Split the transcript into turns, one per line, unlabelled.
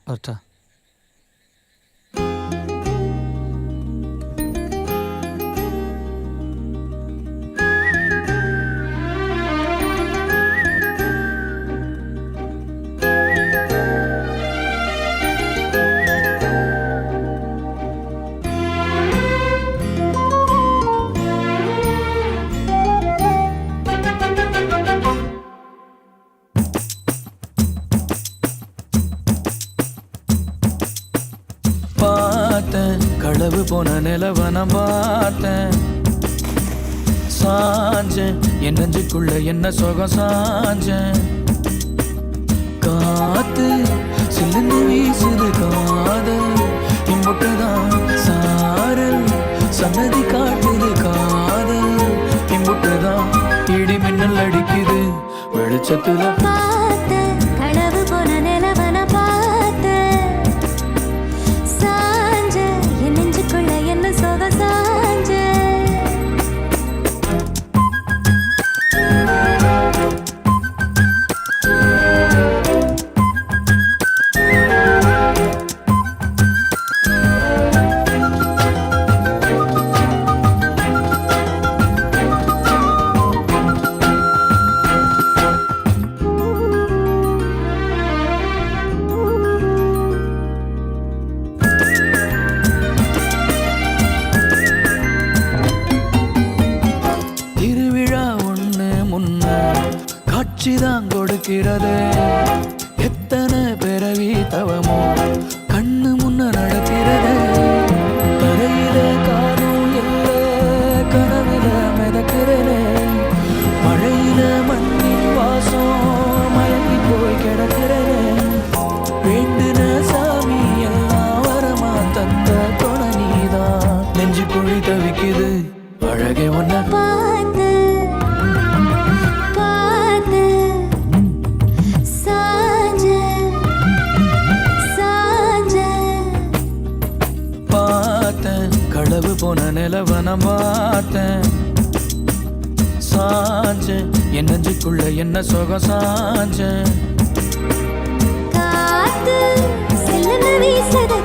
வரட்டா? பார்த்தேன் களவு போன நிலவன பார்த்தேன், சாஞ்சேன் என் நெஞ்சுக்குள்ள என்ன சுகம் சாஞ்சேன். காத்து சில்லுன்னு வீசுது காதல் இம்புட்டுதான் சாரல் சன்னதி காட்டுது காதல் இம்புட்டுதான் இடி மின்னல் அடிக்குது வெளிச்சத்துல.
களவு போன நிலவன பார்த்த சாஞ்ச என் நெஞ்சுக்குள்ள என்ன சோக சாஞ்ச.
காட்சிதான் கொடுக்கிறது எத்தனை பிறவி தவமோ கண்ணு முன்ன நடக்கிறது. கரையில காரும் இல்ல கனவுல மிதக்கிறது, மழையில மண்ணின் வாசம் மயங்கி போய் கிடக்கிறது. வேண்டுன சாமி எல்லாம் வரமா தந்த துணை நீதான் நெஞ்சு குழி தவிக்குது அழகே ஒன்ன களவு போன நிலவன பார்த்தேன், சாஞ்சேன் என் நெஞ்சுக்குள்ள என்ன சுகம் சாஞ்சேன்.
காத்து சில்லுன்னு வீசுது